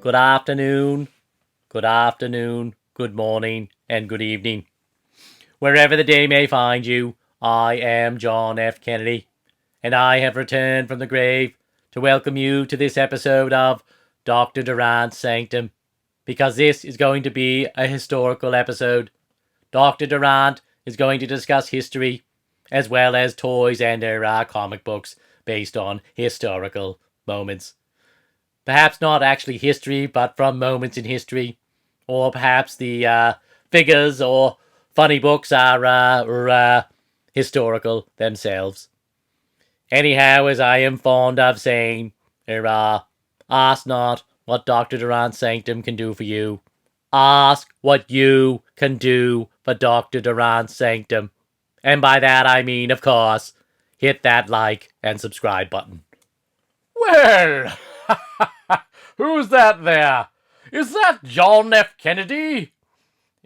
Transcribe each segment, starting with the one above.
Good afternoon, good morning, and good evening. Wherever the day may find you, I am John F. Kennedy, and I have returned from the grave to welcome you to this episode of Dr. Durant's Sanctum, because this is going to be a historical episode. Dr. Durant is going to discuss history, as well as toys and their comic books based on historical moments. Perhaps not actually history, but from moments in history. Or perhaps the figures or funny books are historical themselves. Anyhow, as I am fond of saying, ask not what Dr. Durant's Sanctum can do for you. Ask what you can do for Dr. Durant's Sanctum. And by that I mean, of course, hit that like and subscribe button. Well, who's that there? Is that John F. Kennedy?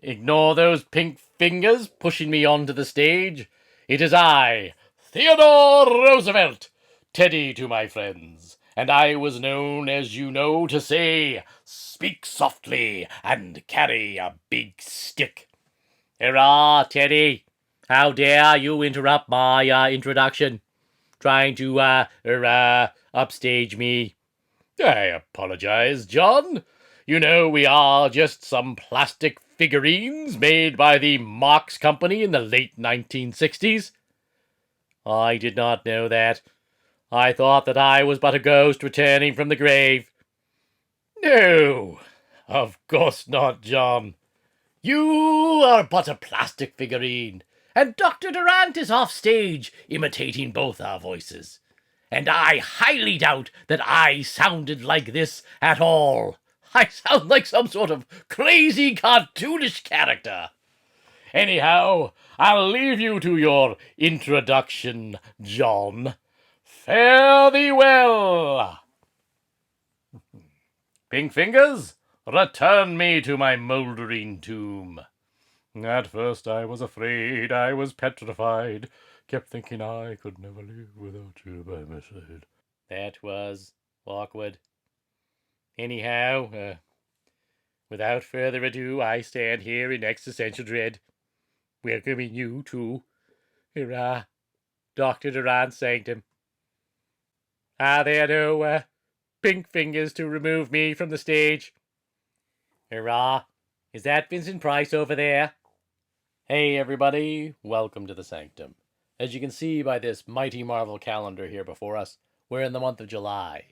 Ignore those pink fingers pushing me onto the stage. It is I, Theodore Roosevelt, Teddy to my friends, and I was known, as you know, to say, speak softly and carry a big stick. Hurrah, Teddy! How dare you interrupt my introduction, trying to upstage me? I apologize, John. You know, we are just some plastic figurines made by the Marx Company in the late 1960s. I did not know that. I thought that I was but a ghost returning from the grave. No, of course not, John. You are but a plastic figurine, and Dr. Durant is off stage imitating both our voices. And I highly doubt that I sounded like this at all. I sound like some sort of crazy cartoonish character. Anyhow, I'll leave you to your introduction, John. Fare thee well. Pink fingers, return me to my mouldering tomb. At first I was afraid, I was petrified, kept thinking I could never live without you by my side. That was awkward. Anyhow, without further ado, I stand here in existential dread, welcoming you to Dr. Durant's Sanctum. Are there no pink fingers to remove me from the stage? Hurrah! Is that Vincent Price over there? Hey everybody, welcome to the Sanctum. As you can see by this mighty Marvel calendar here before us, we're in the month of July,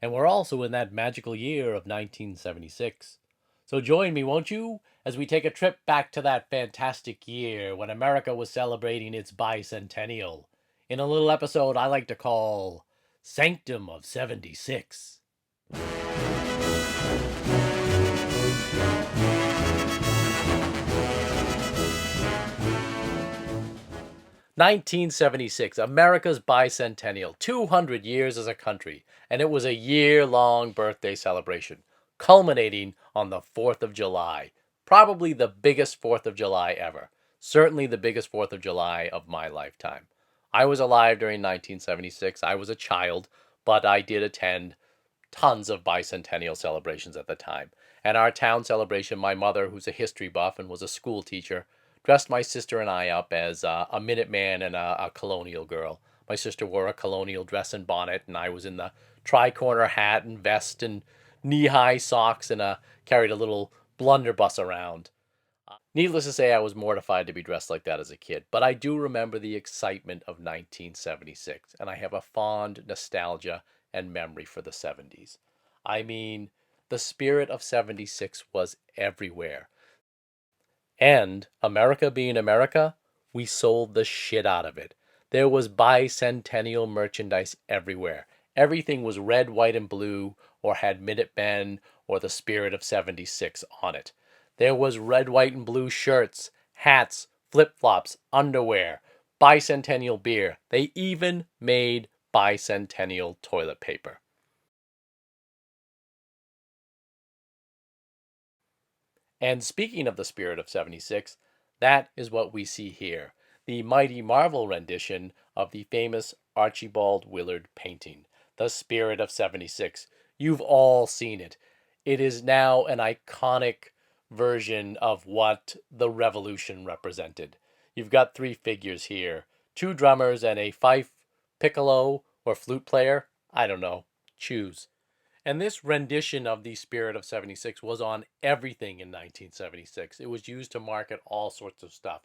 and we're also in that magical year of 1976. So join me, won't you, as we take a trip back to that fantastic year when America was celebrating its bicentennial, in a little episode I like to call Sanctum of 76. 1976, America's Bicentennial, 200 years as a country, and it was a year-long birthday celebration, culminating on the 4th of July, probably the biggest 4th of July ever, certainly the biggest 4th of July of my lifetime. I was alive during 1976, I was a child, but I did attend tons of bicentennial celebrations at the time. And our town celebration, my mother, who's a history buff and was a school teacher, dressed my sister and I up as a Minuteman and a colonial girl. My sister wore a colonial dress and bonnet, and I was in the tri-corner hat and vest and knee-high socks and carried a little blunderbuss around. Needless to say, I was mortified to be dressed like that as a kid, but I do remember the excitement of 1976, and I have a fond nostalgia and memory for the 70s. I mean, the spirit of 76 was everywhere. And America being America, we sold the shit out of it. There was bicentennial merchandise everywhere. Everything was red, white, and blue, or had Minutemen or the spirit of 76 on it. There was red, white, and blue shirts, hats, flip-flops, underwear, bicentennial beer. They even made bicentennial toilet paper. And speaking of the spirit of 76, that is what we see here. The mighty Marvel rendition of the famous Archibald Willard painting, The Spirit of 76. You've all seen it. It is now an iconic version of what the revolution represented. You've got three figures here, two drummers and a fife, piccolo, or flute player. I don't know. Choose. And this rendition of the Spirit of 76 was on everything in 1976. It was used to market all sorts of stuff.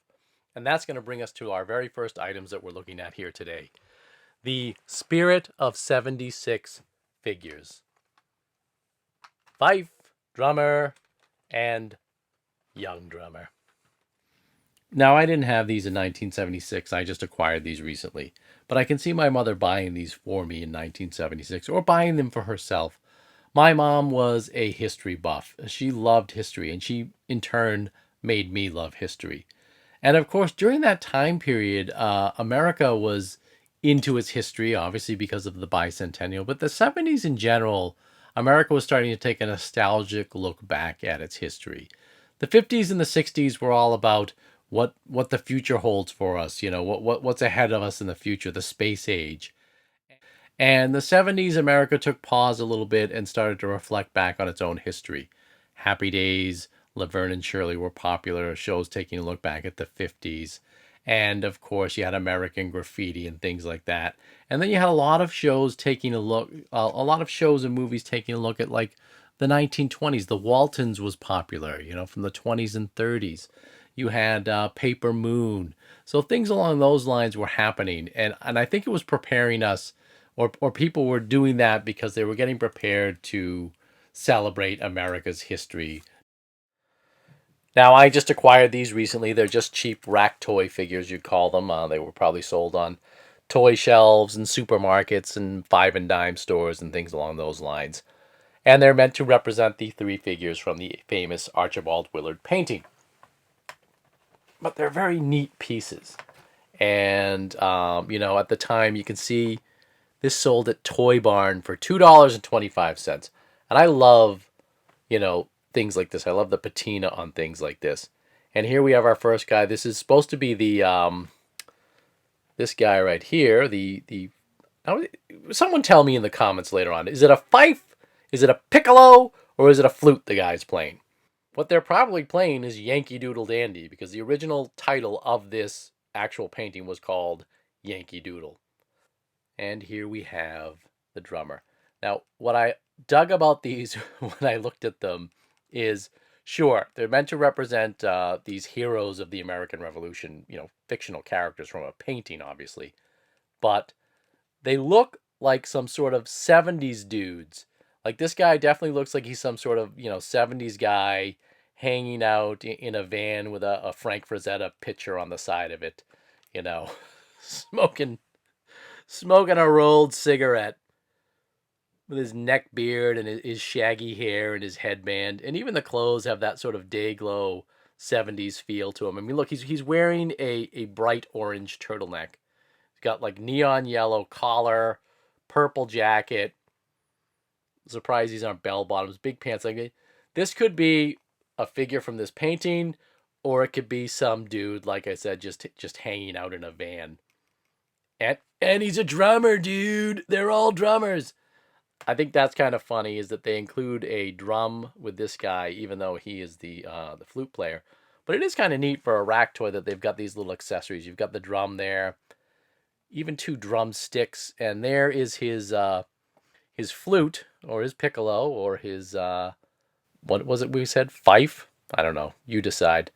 And that's going to bring us to our very first items that we're looking at here today. The Spirit of 76 figures. Fife, drummer, and young drummer. Now, I didn't have these in 1976. I just acquired these recently. But I can see my mother buying these for me in 1976 or buying them for herself. My mom was a history buff. She loved history, and she, in turn, made me love history. And of course, during that time period, America was into its history, obviously because of the bicentennial. But the 70s in general, America was starting to take a nostalgic look back at its history. The 50s and the 60s were all about what the future holds for us, what's ahead of us in the future, the space age. And the 70s, America took pause a little bit and started to reflect back on its own history. Happy Days, Laverne and Shirley were popular shows taking a look back at the 50s. And of course, you had American Graffiti and things like that. And then you had a lot of shows taking a look, a lot of shows and movies taking a look at like the 1920s. The Waltons was popular, from the 20s and 30s. You had Paper Moon. So things along those lines were happening. And I think it was preparing us, or people were doing that because they were getting prepared to celebrate America's history. Now, I just acquired these recently. They're just cheap rack toy figures, you'd call them. They were probably sold on toy shelves and supermarkets and five and dime stores and things along those lines. And they're meant to represent the three figures from the famous Archibald Willard painting. But they're very neat pieces. And, at the time, you can see this sold at Toy Barn for $2.25. And I love, things like this. I love the patina on things like this. And here we have our first guy. This is supposed to be this guy right here. Someone tell me in the comments later on. Is it a fife? Is it a piccolo? Or is it a flute the guy's playing? What they're probably playing is Yankee Doodle Dandy, because the original title of this actual painting was called Yankee Doodle. And here we have the drummer. Now, what I dug about these when I looked at them is, sure, they're meant to represent these heroes of the American Revolution, fictional characters from a painting, obviously. But they look like some sort of 70s dudes. Like this guy definitely looks like he's some sort of, 70s guy hanging out in a van with a Frank Frazetta picture on the side of it, smoking a rolled cigarette with his neck beard and his shaggy hair and his headband. And even the clothes have that sort of day glow 70s feel to him. I mean, look, he's wearing a bright orange turtleneck. He's got like neon yellow collar, purple jacket. Surprised these aren't bell bottoms, big pants. Like this could be a figure from this painting, or it could be some dude, like I said, just hanging out in a van. And he's a drummer, dude. They're all drummers. I think that's kind of funny, is that they include a drum with this guy, even though he is the flute player. But it is kind of neat for a rack toy that they've got these little accessories. You've got the drum there, even two drumsticks, and there is his flute, or his piccolo, or his what was it we said? Fife? I don't know. You decide.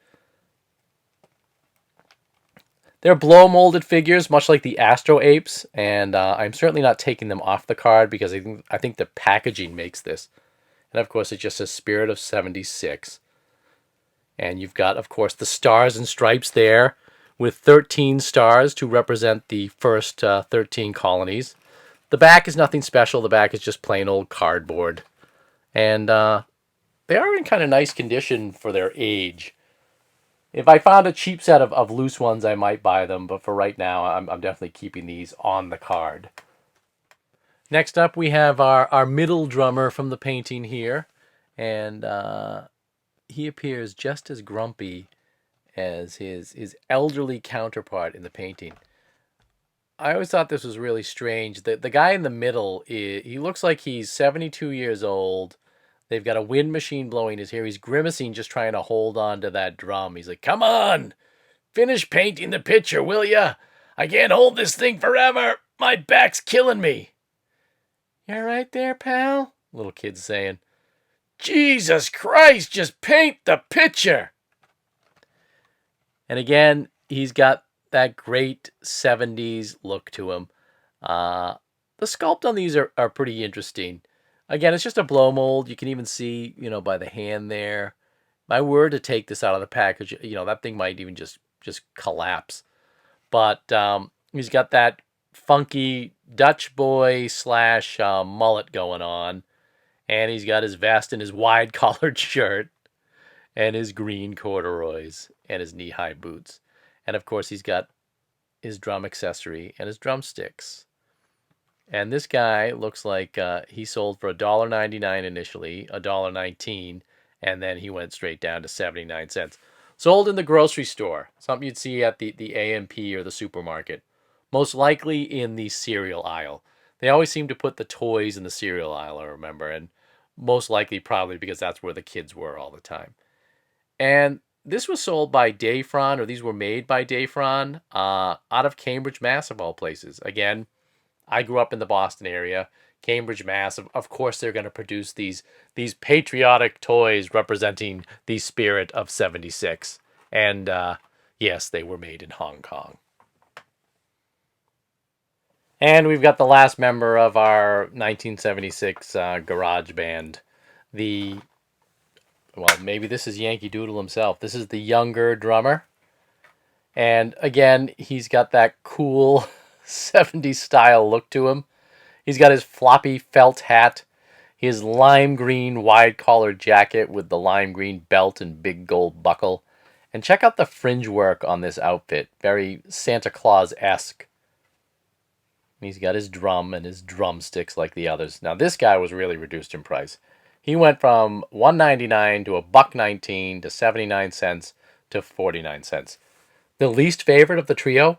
They're blow molded figures, much like the Astro Apes, and I'm certainly not taking them off the card because I think the packaging makes this. And of course, it just says Spirit of 76. And you've got, of course, the stars and stripes there, with 13 stars to represent the first 13 colonies. The back is nothing special. The back is just plain old cardboard. And they are in kind of nice condition for their age. If I found a cheap set of loose ones, I might buy them. But for right now, I'm definitely keeping these on the card. Next up, we have our middle drummer from the painting here. And he appears just as grumpy as his elderly counterpart in the painting. I always thought this was really strange. The guy in the middle, he looks like he's 72 years old, They've got a wind machine blowing his hair. He's grimacing, just trying to hold on to that drum. He's like, "Come on, finish painting the picture, will ya? I can't hold this thing forever. My back's killing me." "You're right there, pal," little kid's saying. "Jesus Christ, just paint the picture." And again, he's got that great 70s look to him. The sculpt on these are pretty interesting. Again, it's just a blow mold. You can even see, by the hand there. If I were to take this out of the package, that thing might even just collapse. But he's got that funky Dutch boy slash mullet going on. And he's got his vest and his wide collared shirt and his green corduroys and his knee-high boots. And of course, he's got his drum accessory and his drumsticks. And this guy looks like he sold for $1.99 initially, $1.19, and then he went straight down to 79 cents. Sold in the grocery store, something you'd see at the A&P or the supermarket. Most likely in the cereal aisle. They always seem to put the toys in the cereal aisle, I remember, and most likely probably because that's where the kids were all the time. And this was sold by Dayfron, or these were made by Dayfron, out of Cambridge, Mass, of all places. Again, I grew up in the Boston area. Cambridge, Mass. Of course, they're going to produce these patriotic toys representing the spirit of '76. And yes, they were made in Hong Kong. And we've got the last member of our 1976 garage band. Well, maybe this is Yankee Doodle himself. This is the younger drummer. And again, he's got that cool 70s style look to him. He's got his floppy felt hat, his lime green wide collared jacket with the lime green belt and big gold buckle. And check out the fringe work on this outfit. Very Santa Claus-esque. He's got his drum and his drumsticks like the others. Now this guy was really reduced in price. He went from $1.99 to $1.19 to 79 cents to 49 cents. The least favorite of the trio.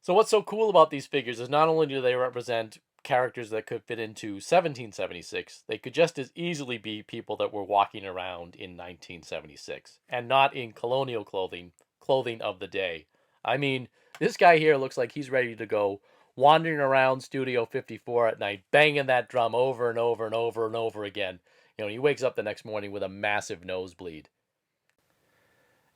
So what's so cool about these figures is not only do they represent characters that could fit into 1776, they could just as easily be people that were walking around in 1976 and not in colonial clothing of the day. I mean, this guy here looks like he's ready to go wandering around Studio 54 at night, banging that drum over and over and over and over again. He wakes up the next morning with a massive nosebleed.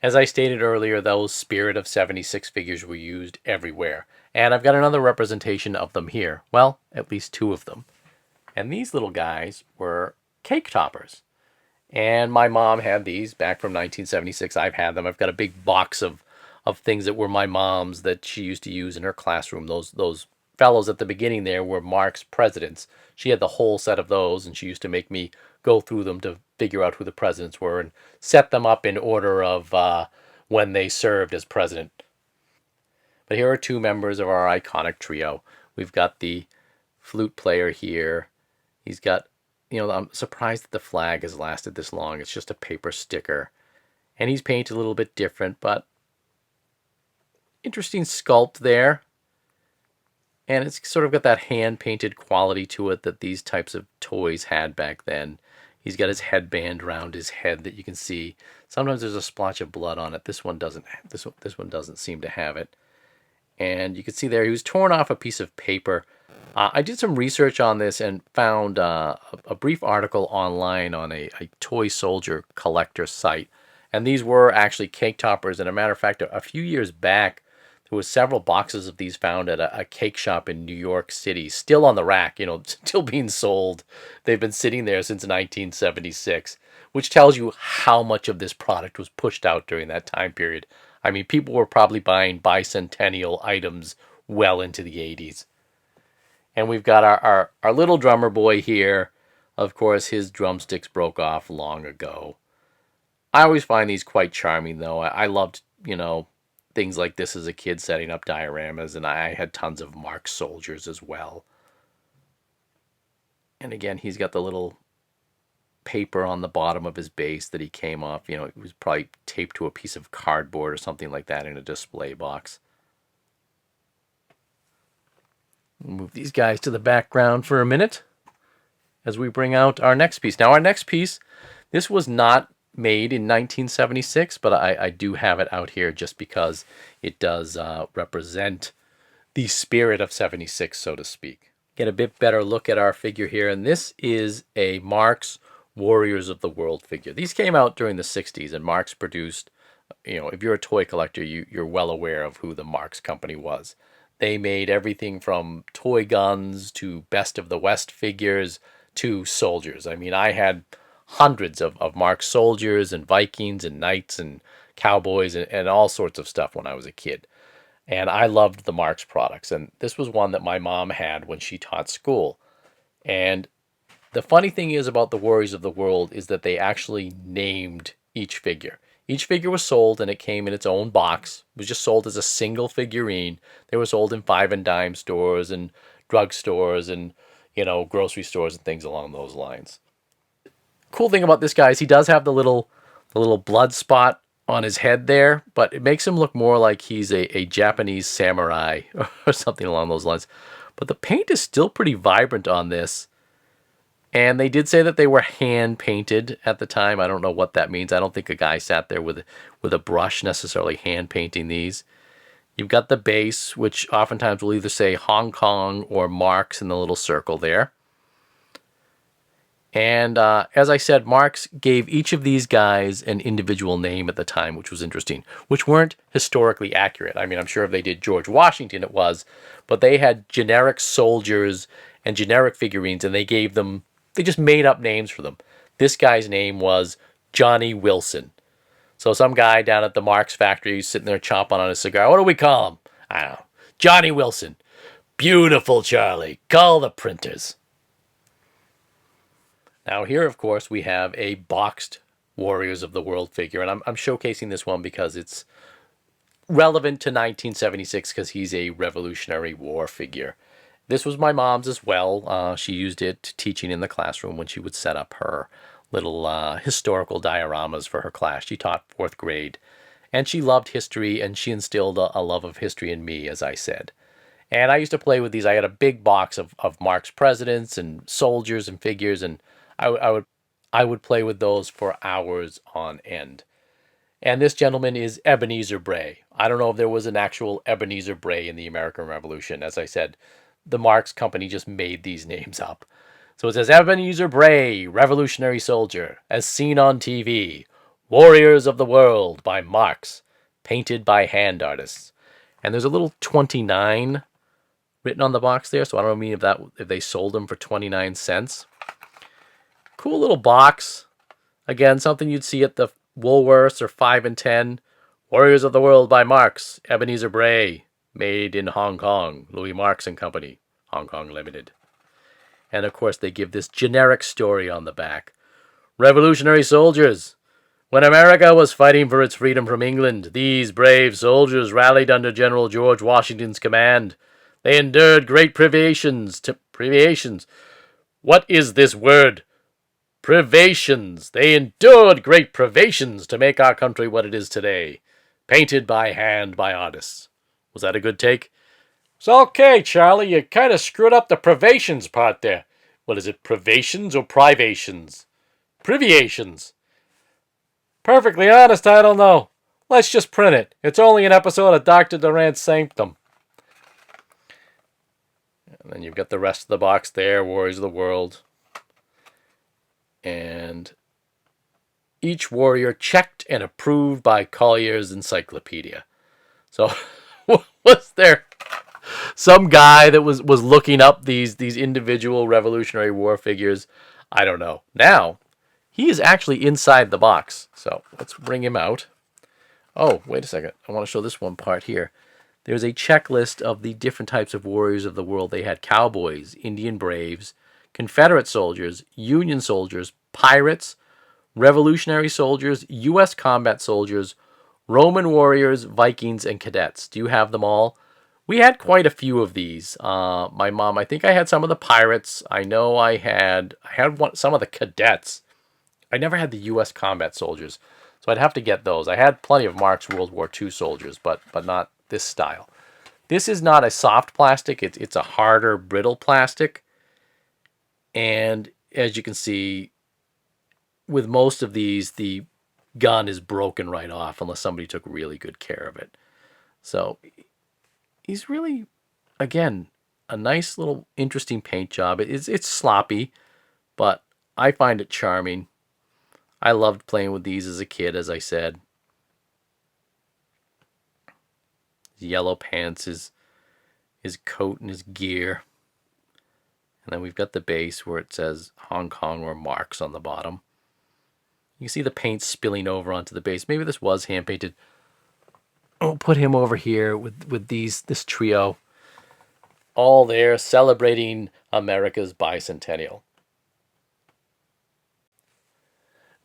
As I stated earlier, those Spirit of 76 figures were used everywhere. And I've got another representation of them here. Well, at least two of them. And these little guys were cake toppers. And my mom had these back from 1976. I've had them. I've got a big box of things that were my mom's that she used to use in her classroom. Those fellows at the beginning there were Marx presidents. She had the whole set of those, and she used to make me go through them to figure out who the presidents were and set them up in order of when they served as president. But here are two members of our iconic trio. We've got the flute player here. He's got, I'm surprised that the flag has lasted this long. It's just a paper sticker. And he's painted a little bit different, but interesting sculpt there. And it's sort of got that hand-painted quality to it that these types of toys had back then. He's got his headband around his head that you can see. Sometimes there's a splotch of blood on it. This one doesn't. This one doesn't seem to have it. And you can see there he was torn off a piece of paper. I did some research on this and found a brief article online on a toy soldier collector site. And these were actually cake toppers. And a matter of fact, a few years back, there was several boxes of these found at a cake shop in New York City, still on the rack, still being sold. They've been sitting there since 1976, which tells you how much of this product was pushed out during that time period. I mean, people were probably buying bicentennial items well into the 80s. And we've got our little drummer boy here. Of course, his drumsticks broke off long ago. I always find these quite charming, though. I loved, things like this as a kid, setting up dioramas, and I had tons of Marx soldiers as well. And again, he's got the little paper on the bottom of his bass that he came off. It was probably taped to a piece of cardboard or something like that in a display box. We'll move these guys to the background for a minute. as we bring out our next piece. Now, our next piece, this was not made in 1976, but I do have it out here just because it does represent the spirit of 76, so to speak. Get a bit better look at our figure here, and this is a Marx Warriors of the World figure. These came out during the 60s, and Marx produced, if you're a toy collector, you're well aware of who the Marx company was. They made everything from toy guns to Best of the West figures to soldiers. I mean, I had hundreds of Marx soldiers and Vikings and knights and cowboys and all sorts of stuff when I was a kid. And I loved the Marx products. And this was one that my mom had when she taught school. And the funny thing is about the Warriors of the World is that they actually named each figure. Each figure was sold and it came in its own box. It was just sold as a single figurine. They were sold in 5 and dime stores and drugstores and, grocery stores and things along those lines. Cool thing about this guy is he does have the little blood spot on his head there, but it makes him look more like he's a Japanese samurai or something along those lines. But the paint is still pretty vibrant on this. And they did say that they were hand painted at the time. I don't know what that means. I don't think a guy sat there with a brush necessarily hand painting these. You've got the base, which oftentimes will either say Hong Kong or Marx in the little circle there. And as I said, Marx gave each of these guys an individual name at the time, which was interesting, which weren't historically accurate. I mean, I'm sure if they did George Washington, it was, but they had generic soldiers and generic figurines, and they just made up names for them. This guy's name was Johnny Wilson. So some guy down at the Marx factory sitting there chomping on his cigar. What do we call him? I don't know. Johnny Wilson. Beautiful, Charlie. Call the printers. Now here, of course, we have a boxed Warriors of the World figure. And I'm showcasing this one because it's relevant to 1976 because he's a Revolutionary War figure. This was my mom's as well. She used it teaching in the classroom when she would set up her little historical dioramas for her class. She taught 4th grade, and she loved history, and she instilled a love of history in me, as I said. And I used to play with these. I had a big box of Marx presidents and soldiers and figures, and I would play with those for hours on end. And this gentleman is Ebenezer Bray. I don't know if there was an actual Ebenezer Bray in the American Revolution. As I said, the Marx company just made these names up. So it says Ebenezer Bray, Revolutionary Soldier, as seen on TV. Warriors of the World by Marx, painted by hand artists. And there's a little 29 written on the box there, so I don't know if they sold them for 29 cents. Cool little box. Again, something you'd see at the Woolworths or 5 and 10. Warriors of the World by Marx, Ebenezer Bray, made in Hong Kong, Louis Marx and Company, Hong Kong Limited. And of course, they give this generic story on the back. Revolutionary soldiers. When America was fighting for its freedom from England, these brave soldiers rallied under General George Washington's command. They endured great privations. What is this word? Privations. They endured great privations to make our country what it is today. Painted by hand by artists. Was that a good take? It's okay, Charlie. You kind of screwed up the privations part there. What is it, privations or privations? Privations. Perfectly honest, I don't know. Let's just print it. It's only an episode of Dr. Durant's Sanctum. And then you've got the rest of the box there, Warriors of the World. And each warrior checked and approved by Collier's Encyclopedia. So was there some guy that was looking up these individual Revolutionary War figures? I don't know. Now, he is actually inside the box. So let's bring him out. Oh, wait a second. I want to show this one part here. There's a checklist of the different types of warriors of the world. They had cowboys, Indian braves, Confederate soldiers, Union soldiers, pirates, Revolutionary soldiers, U.S. combat soldiers, Roman warriors, Vikings, and cadets. Do you have them all? We had quite a few of these. My mom, I think I had some of the pirates. I know I had some of the cadets. I never had the U.S. combat soldiers, so I'd have to get those. I had plenty of Marx World War II soldiers, but not this style. This is not a soft plastic. It's a harder, brittle plastic. And as you can see, with most of these, the gun is broken right off unless somebody took really good care of it. So he's really, again, a nice little interesting paint job. It's sloppy, but I find it charming. I loved playing with these as a kid, as I said. His yellow pants, his coat and his gear. And then we've got the base where it says Hong Kong or Marx on the bottom. You can see the paint spilling over onto the base. Maybe this was hand painted. We'll put him over here with this trio. All there celebrating America's Bicentennial.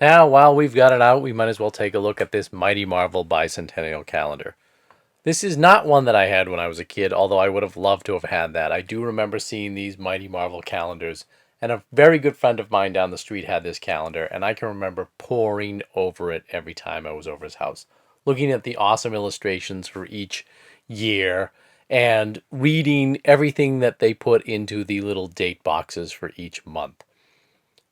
Now, while we've got it out, we might as well take a look at this Mighty Marvel Bicentennial calendar. This is not one that I had when I was a kid, although I would have loved to have had that. I do remember seeing these Mighty Marvel calendars, and a very good friend of mine down the street had this calendar, and I can remember poring over it every time I was over his house, looking at the awesome illustrations for each year and reading everything that they put into the little date boxes for each month.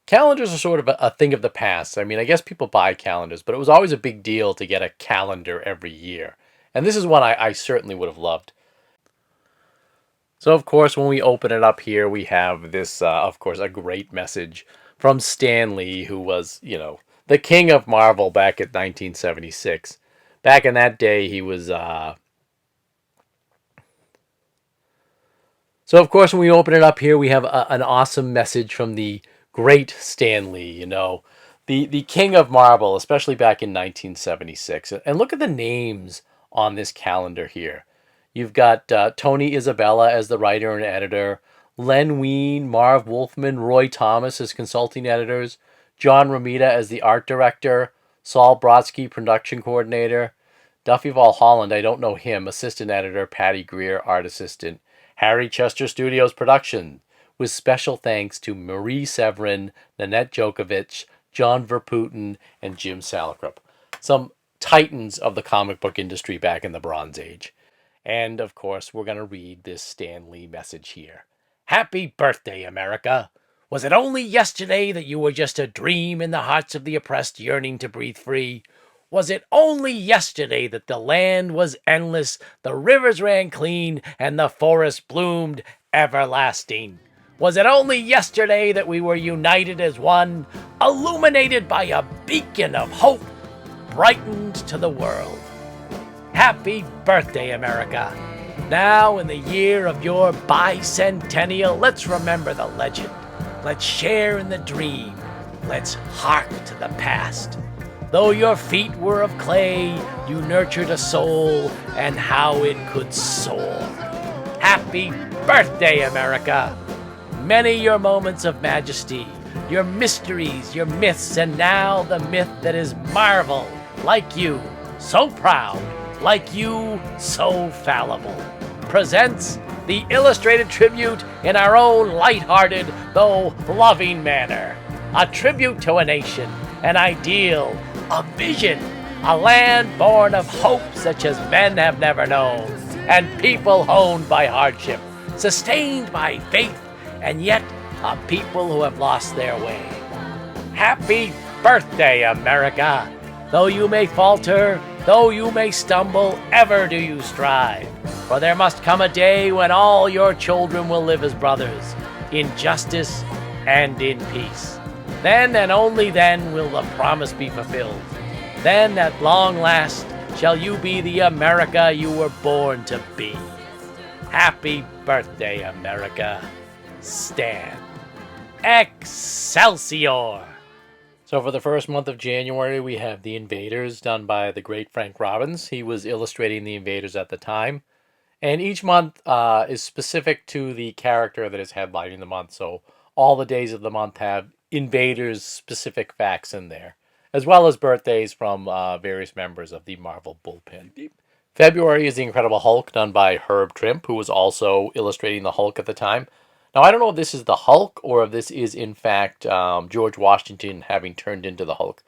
Calendars are sort of a thing of the past. I mean, I guess people buy calendars, but it was always a big deal to get a calendar every year. And this is one I certainly would have loved. So, of course, when we open it up here, we have this, of course, a great message from Stan Lee, who was, the king of Marvel back in 1976. Back in that day, he was... So, of course, when we open it up here, we have an awesome message from the great Stan Lee, the king of Marvel, especially back in 1976. And look at the names on this calendar here. You've got Tony Isabella as the writer and editor, Len Wein, Marv Wolfman, Roy Thomas as consulting editors, John Romita as the art director, Saul Brodsky, production coordinator, Duffy Valholland, I don't know him, assistant editor, Patty Greer, art assistant, Harry Chester Studios production, with special thanks to Marie Severin, Nanette Djokovic, John Verputten, and Jim Salicrup. Some titans of the comic book industry back in the Bronze Age. And, of course, we're going to read this Stan Lee message here. Happy birthday, America! Was it only yesterday that you were just a dream in the hearts of the oppressed yearning to breathe free? Was it only yesterday that the land was endless, the rivers ran clean, and the forest bloomed everlasting? Was it only yesterday that we were united as one, illuminated by a beacon of hope, brightened to the world? Happy birthday, America! Now, in the year of your bicentennial, let's remember the legend. Let's share in the dream. Let's hark to the past. Though your feet were of clay, you nurtured a soul, and how it could soar. Happy birthday, America! Many your moments of majesty, your mysteries, your myths, and now the myth that is Marvel, like you, so proud, like you, so fallible, presents the illustrated tribute in our own light-hearted, though loving manner. A tribute to a nation, an ideal, a vision, a land born of hope such as men have never known, and people honed by hardship, sustained by faith, and yet a people who have lost their way. Happy birthday, America! Though you may falter, though you may stumble, ever do you strive. For there must come a day when all your children will live as brothers, in justice and in peace. Then and only then will the promise be fulfilled. Then at long last shall you be the America you were born to be. Happy birthday, America. Stan. Excelsior! So for the first month of January, we have The Invaders, done by the great Frank Robbins. He was illustrating The Invaders at the time. And each month is specific to the character that is headlining the month. So all the days of the month have Invaders specific facts in there, as well as birthdays from various members of the Marvel Bullpen. February is The Incredible Hulk, done by Herb Trimp, who was also illustrating the Hulk at the time. Now, I don't know if this is the Hulk or if this is, in fact, George Washington having turned into the Hulk.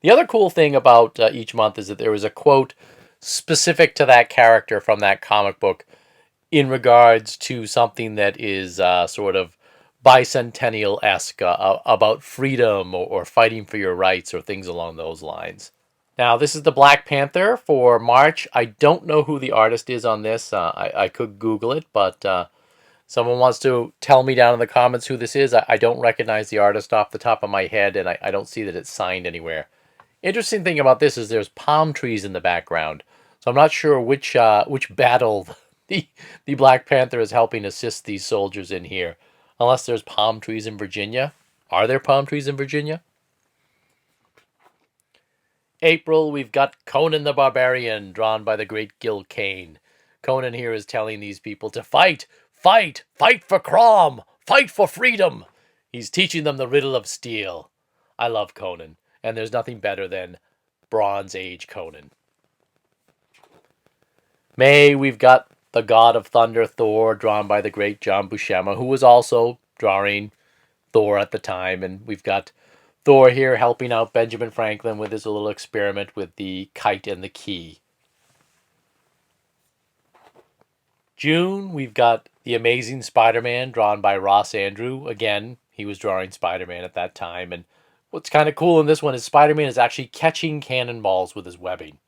The other cool thing about each month is that there is a quote specific to that character from that comic book in regards to something that is sort of bicentennial-esque about freedom or fighting for your rights or things along those lines. Now, this is the Black Panther for March. I don't know who the artist is on this. I could Google it, but someone wants to tell me down in the comments who this is. I don't recognize the artist off the top of my head, and I don't see that it's signed anywhere. Interesting thing about this is there's palm trees in the background, so I'm not sure which battle the Black Panther is helping assist these soldiers in here. Unless there's palm trees in Virginia. Are there palm trees in Virginia? April, we've got Conan the Barbarian, drawn by the great Gil Kane. Conan here is telling these people to fight, fight, fight for Crom, fight for freedom. He's teaching them the riddle of steel. I love Conan, and there's nothing better than Bronze Age Conan. May, we've got the God of Thunder, Thor, drawn by the great John Buscema, who was also drawing Thor at the time, and we've got Thor here helping out Benjamin Franklin with his little experiment with the kite and the key. June, we've got The Amazing Spider-Man, drawn by Ross Andru. Again, he was drawing Spider-Man at that time, and what's kind of cool in this one is Spider-Man is actually catching cannonballs with his webbing.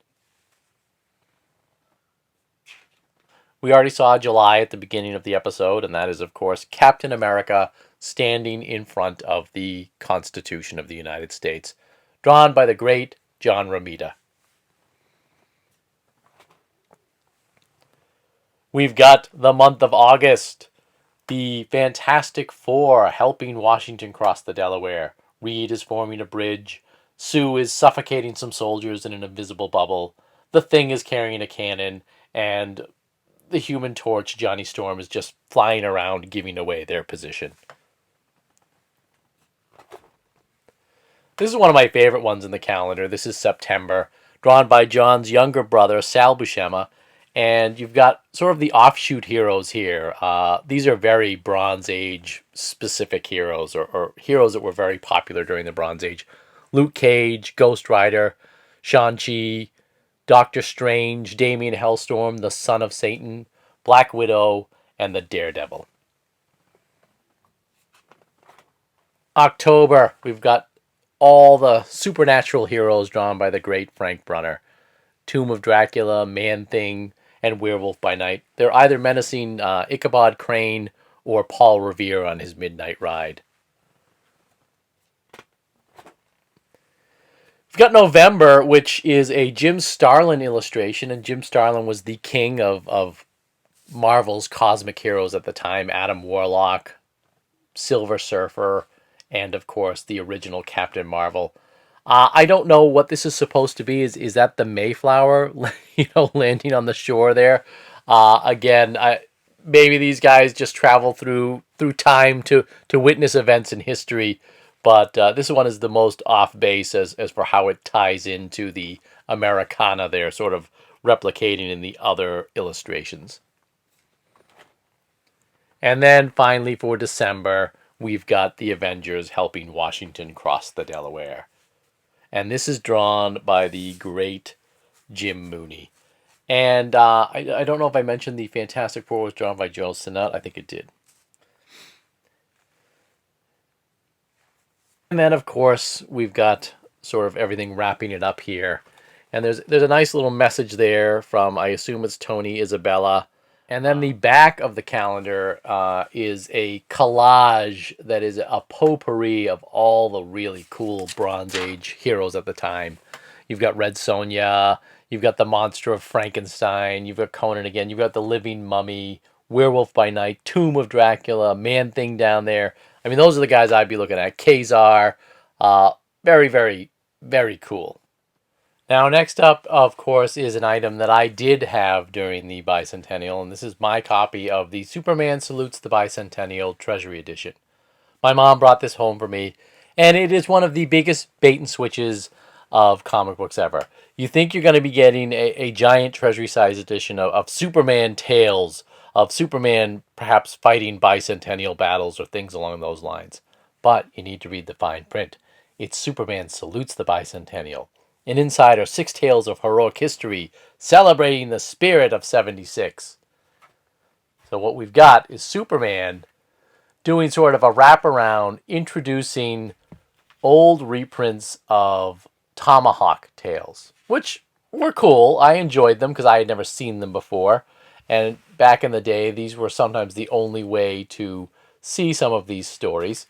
We already saw July at the beginning of the episode, and that is, of course, Captain America standing in front of the Constitution of the United States, drawn by the great John Romita. We've got the month of August, the Fantastic Four helping Washington cross the Delaware. Reed is forming a bridge. Sue is suffocating some soldiers in an invisible bubble. The Thing is carrying a cannon, and the Human Torch, Johnny Storm, is just flying around giving away their position. This is one of my favorite ones in the calendar. This is September, drawn by John's younger brother, Sal Buscema, and you've got sort of the offshoot heroes here. These are very Bronze Age specific heroes, or heroes that were very popular during the Bronze Age. Luke Cage, Ghost Rider, Shang-Chi, Doctor Strange, Damien Hellstorm, the Son of Satan, Black Widow, and the Daredevil. October, we've got all the supernatural heroes drawn by the great Frank Brunner. Tomb of Dracula, Man-Thing, and Werewolf by Night. They're either menacing Ichabod Crane or Paul Revere on his midnight ride. We've got November, which is a Jim Starlin illustration, and Jim Starlin was the king of Marvel's cosmic heroes at the time. Adam Warlock, Silver Surfer, and of course the original Captain Marvel. I don't know what this is supposed to be. Is that the Mayflower, landing on the shore there? Again, maybe these guys just travel through time to witness events in history. But this one is the most off base as for how it ties into the Americana they're sort of replicating in the other illustrations. And then finally for December, we've got the Avengers helping Washington cross the Delaware. And this is drawn by the great Jim Mooney. And I don't know if I mentioned the Fantastic Four was drawn by Joe Sinnott. I think it did. And then, of course, we've got sort of everything wrapping it up here. And there's a nice little message there from, I assume it's Tony Isabella. And then the back of the calendar is a collage that is a potpourri of all the really cool Bronze Age heroes at the time. You've got Red Sonja, you've got the Monster of Frankenstein, you've got Conan again, you've got the Living Mummy, Werewolf by Night, Tomb of Dracula, Man-Thing down there. I mean, those are the guys I'd be looking at. Kazar, very, very, very cool. Now, next up, of course, is an item that I did have during the Bicentennial, and this is my copy of the Superman Salutes the Bicentennial Treasury Edition. My mom brought this home for me, and it is one of the biggest bait and switches of comic books ever. You think you're going to be getting a giant Treasury-size edition of Superman tales, of Superman perhaps fighting bicentennial battles or things along those lines. But you need to read the fine print. It's Superman Salutes the Bicentennial. And inside are 6 tales of heroic history celebrating the spirit of 76. So what we've got is Superman doing sort of a wraparound introducing old reprints of Tomahawk tales, which were cool. I enjoyed them because I had never seen them before. And back in the day, these were sometimes the only way to see some of these stories.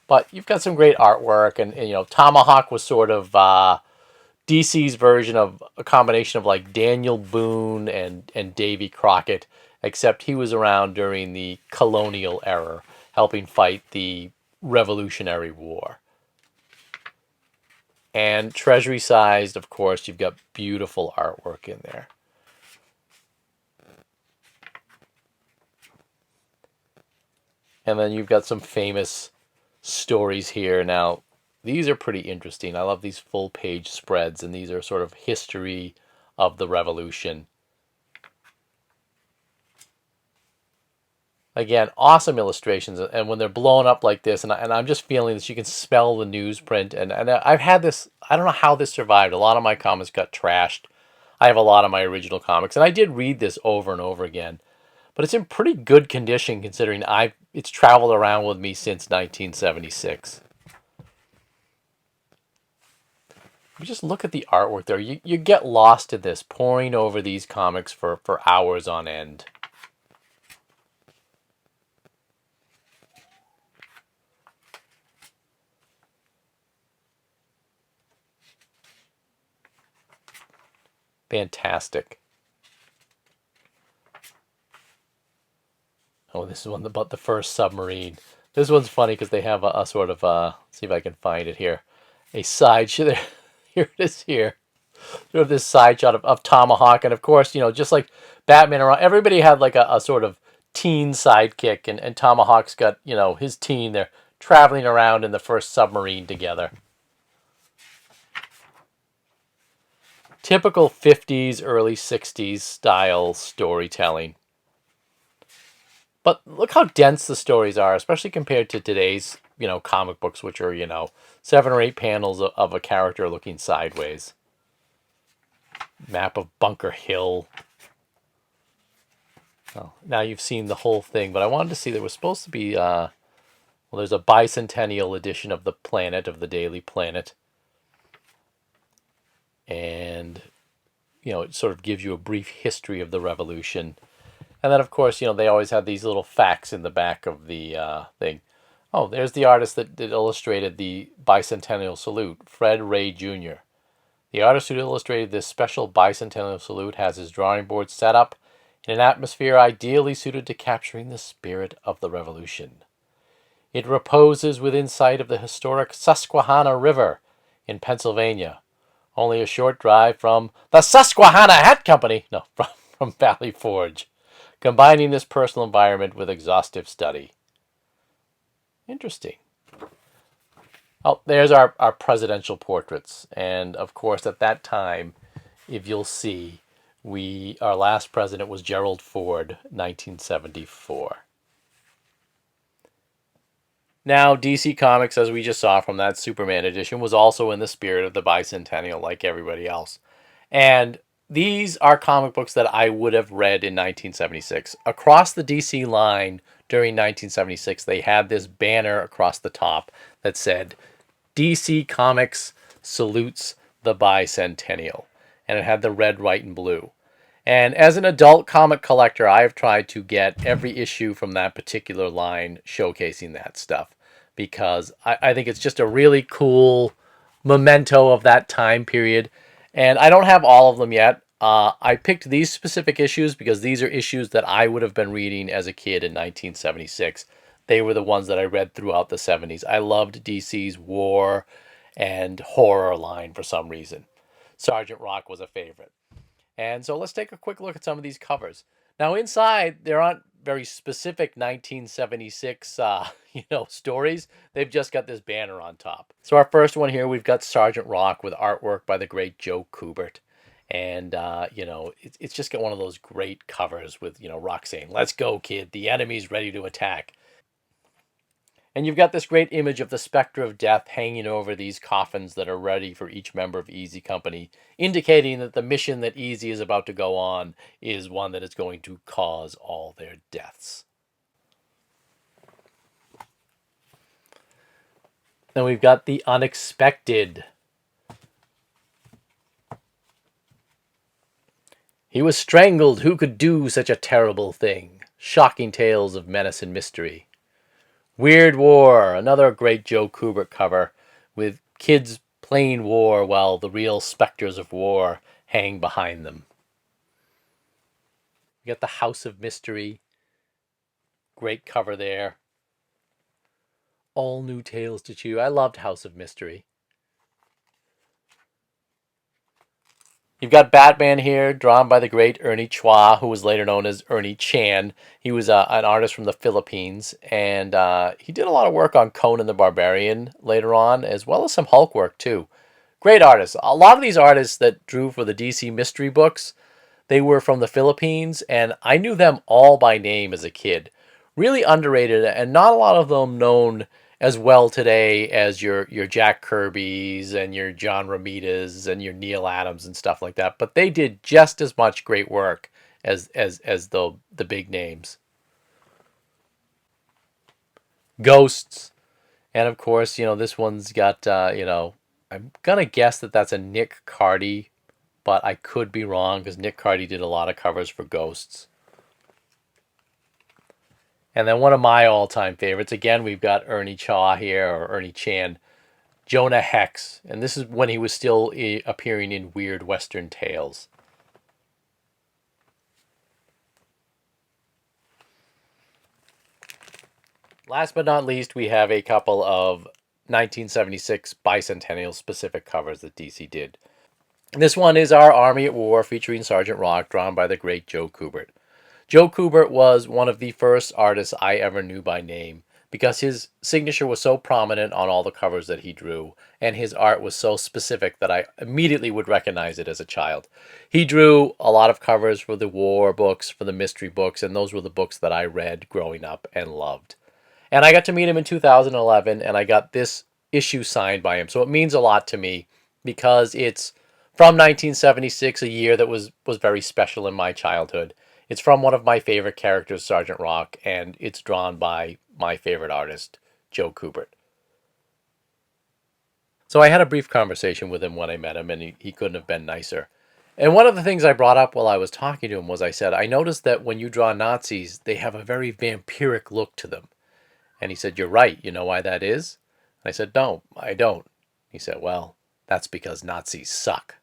But you've got some great artwork, and you know, Tomahawk was sort of DC's version of a combination of like Daniel Boone and Davy Crockett, except he was around during the colonial era, helping fight the Revolutionary War. And Treasury sized, of course, you've got beautiful artwork in there. And then you've got some famous stories here. Now, these are pretty interesting. I love these full page spreads, and these are sort of history of the revolution. Again, awesome illustrations, and when they're blown up like this, and I'm just feeling that you can smell the newsprint, and I've had this, I don't know how this survived. A lot of my comics got trashed. I have a lot of my original comics, and I did read this over and over again, but it's in pretty good condition considering it's traveled around with me since 1976. You just look at the artwork there. You get lost in this, poring over these comics for hours on end. Fantastic. Oh, this is one about the first submarine. This one's funny because they have a sort of, see if I can find it here, a side shot. Here it is here. Sort of this side shot of Tomahawk. And of course, you know, just like Batman around, everybody had like a sort of teen sidekick. And Tomahawk's got, you know, his teen. They're traveling around in the first submarine together. Typical 50s, early 60s style storytelling. But look how dense the stories are, especially compared to today's, you know, comic books, which are, you know, 7 or 8 panels of a character looking sideways. Map of Bunker Hill. Oh, now you've seen the whole thing, but I wanted to see there was supposed to be, well, there's a bicentennial edition of the Planet, of the Daily Planet. And, you know, it sort of gives you a brief history of the revolution. And then, of course, you know, they always have these little facts in the back of the thing. Oh, there's the artist that illustrated the bicentennial salute, Fred Ray Jr. The artist who illustrated this special bicentennial salute has his drawing board set up in an atmosphere ideally suited to capturing the spirit of the revolution. It reposes within sight of the historic Susquehanna River in Pennsylvania, only a short drive from the Susquehanna Hat Company, no, from Valley Forge, combining this personal environment with exhaustive study. Interesting. Oh, there's our presidential portraits. And of course, at that time, if you'll see, our last president was Gerald Ford, 1974. Now, DC Comics, as we just saw from that Superman edition, was also in the spirit of the bicentennial, like everybody else. And these are comic books that I would have read in 1976. Across the DC line during 1976, they had this banner across the top that said, DC Comics salutes the bicentennial. And it had the red, white, and blue. And as an adult comic collector, I have tried to get every issue from that particular line showcasing that stuff. Because I think it's just a really cool memento of that time period. And I don't have all of them yet. I picked these specific issues because these are issues that I would have been reading as a kid in 1976. They were the ones that I read throughout the 70s. I loved DC's war and horror line for some reason. Sergeant Rock was a favorite. And so let's take a quick look at some of these covers. Now inside, there aren't very specific 1976 stories. They've just got this banner on top. So our first one here, we've got Sergeant Rock with artwork by the great Joe Kubert. And, it's just got one of those great covers with, Rock saying, "Let's go, kid. The enemy's ready to attack." And you've got this great image of the specter of death hanging over these coffins that are ready for each member of Easy Company, indicating that the mission that Easy is about to go on is one that is going to cause all their deaths. Then we've got The Unexpected. He was strangled. Who could do such a terrible thing? Shocking tales of menace and mystery. Weird War, another great Joe Kubert cover with kids playing war while the real specters of war hang behind them. We got The House of Mystery. Great cover there. All new tales to chew. I loved House of Mystery. You've got Batman here, drawn by the great Ernie Chua, who was later known as Ernie Chan. He was an artist from the Philippines, and he did a lot of work on Conan the Barbarian later on, as well as some Hulk work too. Great artist. A lot of these artists that drew for the DC mystery books, they were from the Philippines, and I knew them all by name as a kid. Really underrated, and not a lot of them known as well today as your Jack Kirby's and your John Romita's and your Neil Adams and stuff like that. But they did just as much great work as the big names. Ghosts, and of course, this one's got I'm gonna guess that that's a Nick Cardy, but I could be wrong because Nick Cardy did a lot of covers for Ghosts. And then one of my all-time favorites, again, we've got Ernie Chaw here, or Ernie Chan, Jonah Hex. And this is when he was still appearing in Weird Western Tales. Last but not least, we have a couple of 1976 Bicentennial specific covers that DC did. This one is Our Army at War, featuring Sergeant Rock, drawn by the great Joe Kubert. Joe Kubert was one of the first artists I ever knew by name because his signature was so prominent on all the covers that he drew, and his art was so specific that I immediately would recognize it as a child. He drew a lot of covers for the war books, for the mystery books, and those were the books that I read growing up and loved. And I got to meet him in 2011, and I got this issue signed by him. So it means a lot to me because it's from 1976, a year that was very special in my childhood. It's from one of my favorite characters, Sergeant Rock, and it's drawn by my favorite artist, Joe Kubert. So I had a brief conversation with him when I met him, and he couldn't have been nicer. And one of the things I brought up while I was talking to him was I said, I noticed that when you draw Nazis, they have a very vampiric look to them. And he said, you're right. You know why that is? And I said, no, I don't. He said, well, that's because Nazis suck.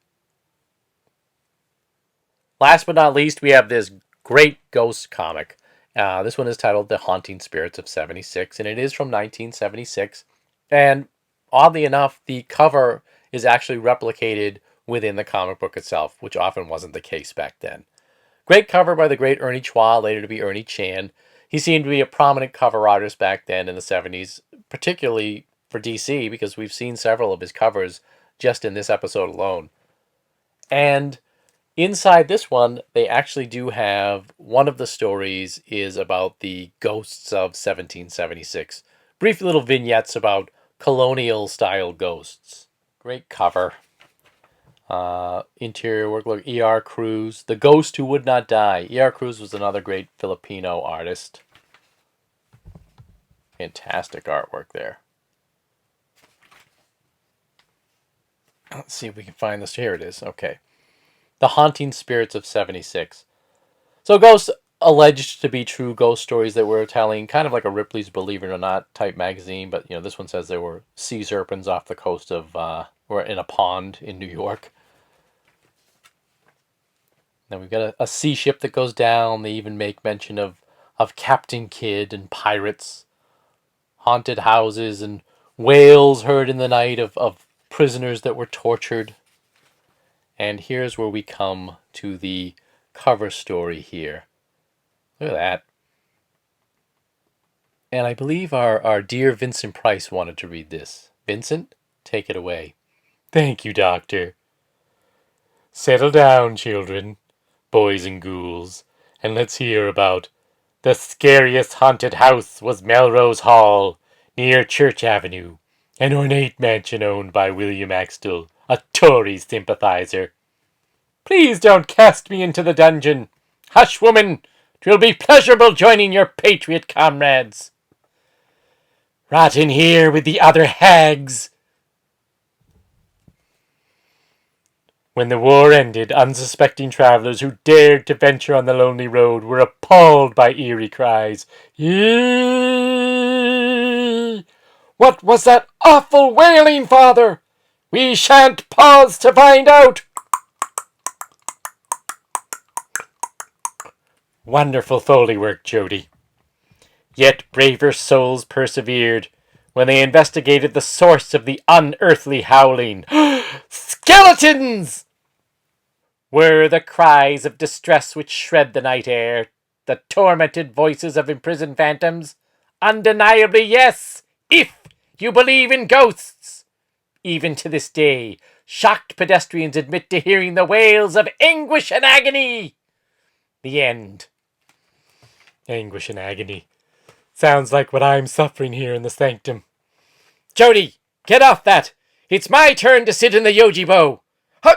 Last but not least, we have this great ghost comic. This one is titled The Haunting Spirits of 76, and it is from 1976. And oddly enough, the cover is actually replicated within the comic book itself, which often wasn't the case back then. Great cover by the great Ernie Chua, later to be Ernie Chan. He seemed to be a prominent cover artist back then in the 70s, particularly for DC, because we've seen several of his covers just in this episode alone. And inside this one, they actually do have one of the stories is about the ghosts of 1776. Brief little vignettes about colonial style ghosts. Great cover. Interior work, look, E.R. Cruz, The Ghost Who Would Not Die. E.R. Cruz was another great Filipino artist. Fantastic artwork there. Let's see if we can find this. Here it is. Okay. The Haunting Spirits of 76. So ghosts alleged to be true ghost stories that we're telling, kind of like a Ripley's Believe It or Not type magazine, but this one says there were sea serpents off the coast of, or in a pond in New York. Then we've got a sea ship that goes down. They even make mention of Captain Kidd and pirates, haunted houses, and wails heard in the night of prisoners that were tortured. And here's where we come to the cover story here. Look at that. And I believe our dear Vincent Price wanted to read this. Vincent, take it away. Thank you, Doctor. Settle down, children, boys and ghouls, and let's hear about the scariest haunted house was Melrose Hall, near Church Avenue, an ornate mansion owned by William Axtell, a Tory sympathizer. Please don't cast me into the dungeon. Hush, woman, 'twill be pleasurable joining your patriot comrades. Right in here with the other hags. When the war ended, unsuspecting travellers who dared to venture on the lonely road were appalled by eerie cries. Yee! What was that awful wailing, father? We shan't pause to find out. Wonderful Foley work, Jody. Yet braver souls persevered when they investigated the source of the unearthly howling. Skeletons! Were the cries of distress which shred the night air the tormented voices of imprisoned phantoms? Undeniably yes, if you believe in ghosts. Even to this day, shocked pedestrians admit to hearing the wails of anguish and agony. The end. Anguish and agony. Sounds like what I'm suffering here in the Sanctum. Jody, get off that! It's my turn to sit in the Yojibo. Huh!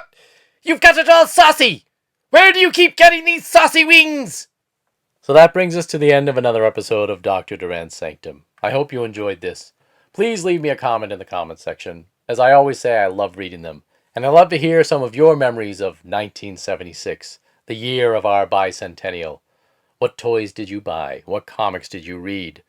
You've got it all saucy! Where do you keep getting these saucy wings? So that brings us to the end of another episode of Dr. Durant's Sanctum. I hope you enjoyed this. Please leave me a comment in the comments section. As I always say, I love reading them. And I love to hear some of your memories of 1976, the year of our bicentennial. What toys did you buy? What comics did you read?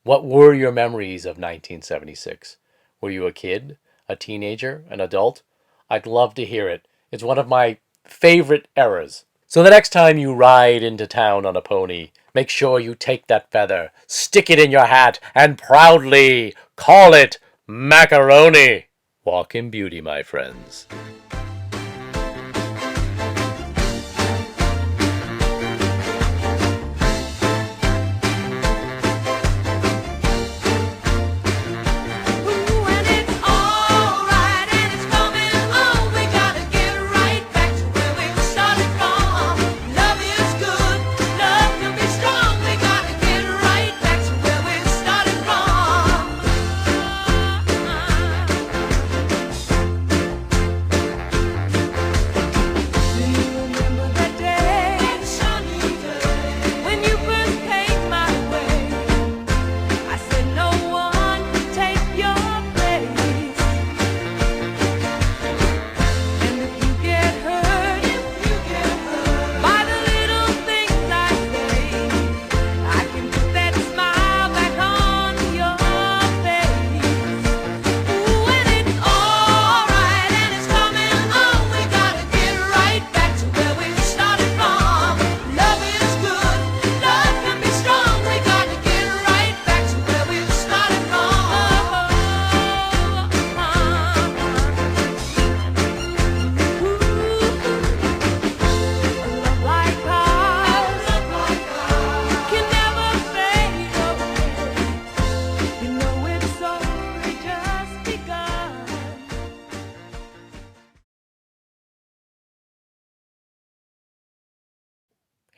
What were your memories of 1976? Were you a kid, a teenager, an adult? I'd love to hear it. It's one of my favorite eras. So the next time you ride into town on a pony, make sure you take that feather, stick it in your hat, and proudly call it macaroni. Walk in beauty, my friends.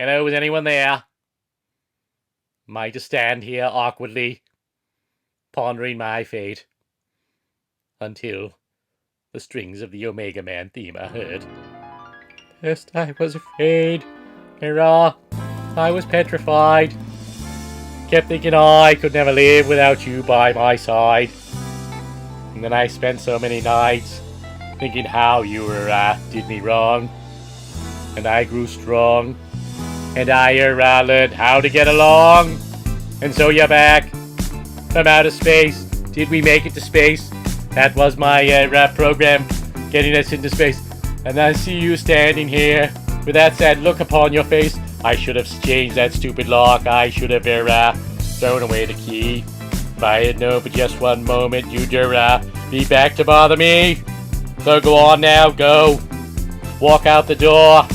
Hello, is anyone there? Might just stand here awkwardly, pondering my fate, until the strings of the Omega Man theme are heard. First I was afraid, hurrah, I was petrified, kept thinking I could never live without you by my side. And then I spent so many nights thinking how you did me wrong, and I grew strong. And I learned how to get along. And so you're back from outer space. Did we make it to space? That was my program, getting us into space. And I see you standing here with that sad look upon your face. I should have changed that stupid lock. I should have thrown away the key. If I had known for just one moment you'd be back to bother me. So go on now, go. Walk out the door.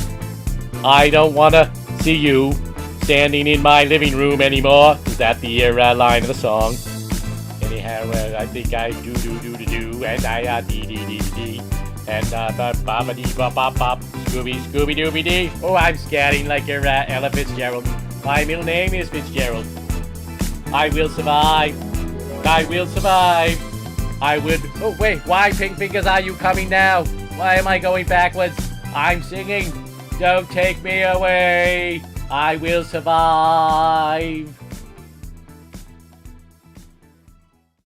I don't want to see you standing in my living room anymore. Is that the line of the song? Anyhow, I think I do, and I dee, and ba dee bop, Scooby Dooby Dee. Oh, I'm scatting like your Ella Fitzgerald. My middle name is Fitzgerald. I will survive. I will survive. I would. Oh wait, why pink fingers are you coming now? Why am I going backwards? I'm singing. Don't take me away. I will survive.